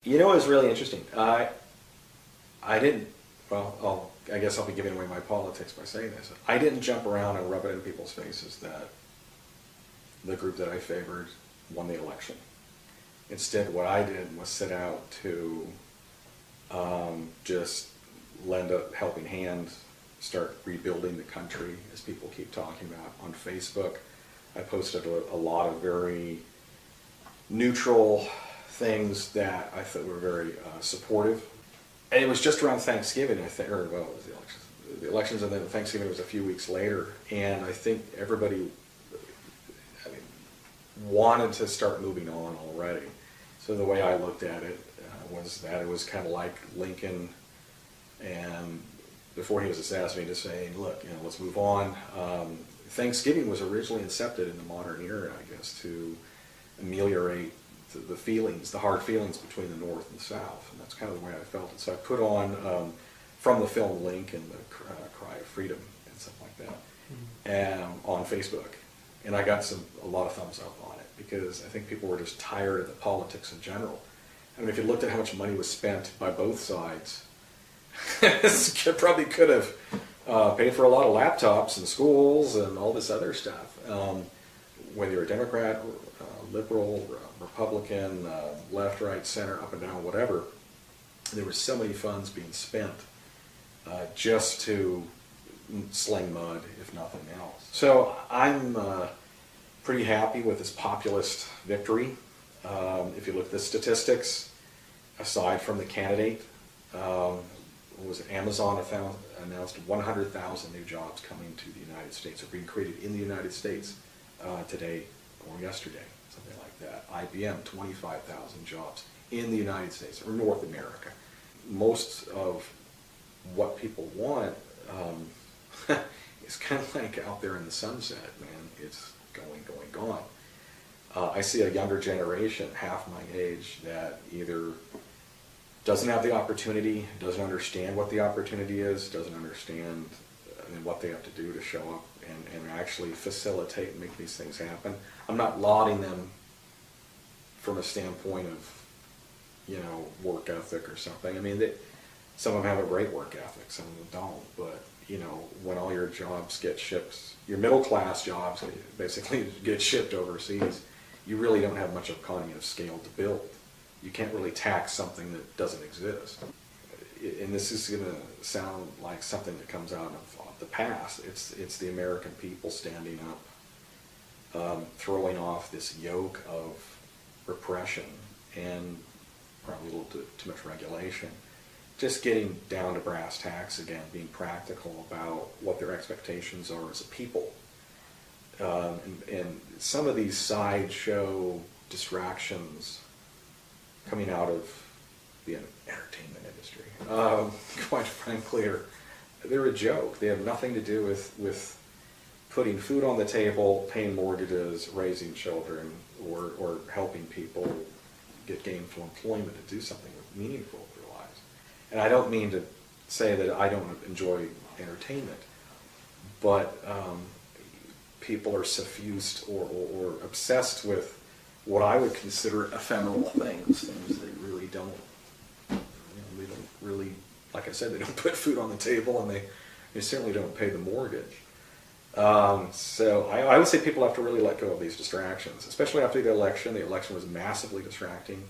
You know, it was really interesting. I didn't, well, I guess I'll be giving away my politics by saying this. I didn't jump around and rub it in people's faces that the group that I favored won the election. Instead, what I did was set out to just lend a helping hand, start rebuilding the country, as people keep talking about on Facebook. I posted a lot of very neutral things that I thought were very supportive. And it was just around Thanksgiving, I think, or well, it was the elections. The elections, and then Thanksgiving was a few weeks later. And I think everybody, I mean, wanted to start moving on already. So the way I looked at it was that it was kind of like Lincoln, and before he was assassinated, saying, "Look, let's move on." Thanksgiving was originally incepted in the modern era, I guess, to ameliorate the feelings, the hard feelings between the North and the South, and that's kind of the way I felt it. So I put on from the film Lincoln, the Cry of Freedom and stuff like that, and on Facebook, and I got a lot of thumbs up on it because I think people were just tired of the politics in general. I mean, if you looked at how much money was spent by both sides, probably could have paid for a lot of laptops in schools and all this other stuff. Whether you're a Democrat, liberal, Republican, left, right, center, up and down, whatever, there were so many funds being spent just to sling mud, if nothing else. So I'm pretty happy with this populist victory. If you look at the statistics, aside from the candidate, Amazon announced 100,000 new jobs coming to the United States, or being created in the United States today or yesterday, something like that. IBM, 25,000 jobs in the United States, or North America. Most of what people want is kind of like out there in the sunset, man. It's gone. I see a younger generation, half my age, that either doesn't have the opportunity, doesn't understand what the opportunity is, doesn't understand what they have to do to show up and actually facilitate and make these things happen. I'm not lauding them from a standpoint of, work ethic or something. I mean, some of them have a great work ethic, some of them don't, but, when all your jobs get shipped, your middle class jobs basically get shipped overseas, you really don't have much economy of scale to build. You can't really tax something that doesn't exist. And this is going to sound like something that comes out of the past. It's the American people standing up, throwing off this yoke of repression and probably a little too much regulation. Just getting down to brass tacks again, being practical about what their expectations are as a people. And some of these sideshow distractions coming out of the entertainment industry, quite frankly, they're a joke. They have nothing to do with putting food on the table, paying mortgages, raising children, or helping people get gainful employment to do something meaningful with their lives. And I don't mean to say that I don't enjoy entertainment, but people are suffused or obsessed with what I would consider ephemeral things that really don't, they don't really, like I said, they don't put food on the table, and they certainly don't pay the mortgage. So I would say people have to really let go of these distractions, especially after the election. The election was massively distracting,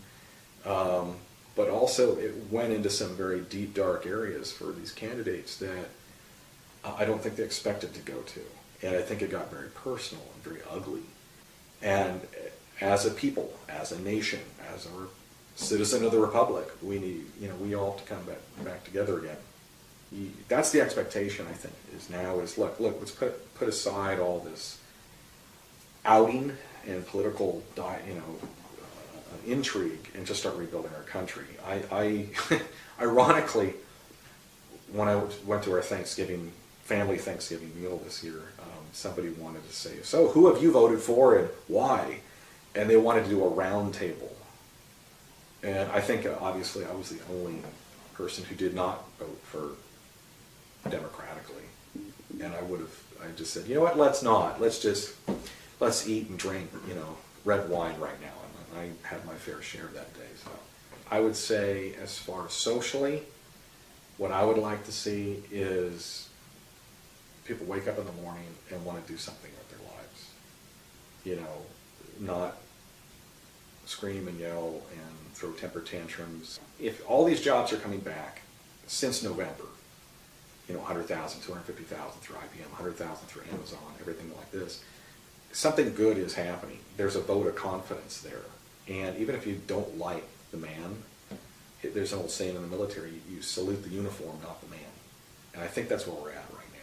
but also it went into some very deep, dark areas for these candidates that I don't think they expected to go to. And I think it got very personal and very ugly. And as a people, as a nation, as a citizen of the republic, we need, we all have to come back together again. That's the expectation, I think, look, let's put aside all this outing and political, intrigue, and just start rebuilding our country. I ironically, when I went to our family Thanksgiving meal this year, somebody wanted to say, "So, who have you voted for and why?" And they wanted to do a round table. And I think, obviously, I was the only person who did not vote for democratically. And I just said, you know what, let's not. Let's eat and drink, red wine right now. And I had my fair share that day. So I would say as far as socially, what I would like to see is people wake up in the morning and want to do something with their lives. You know, not scream and yell and throw temper tantrums. If all these jobs are coming back since November, you know, 100,000, 250,000 through IBM, 100,000 through Amazon, everything like this, something good is happening. There's a vote of confidence there. And even if you don't like the man, there's an old saying in the military, you salute the uniform, not the man. And I think that's where we're at right now.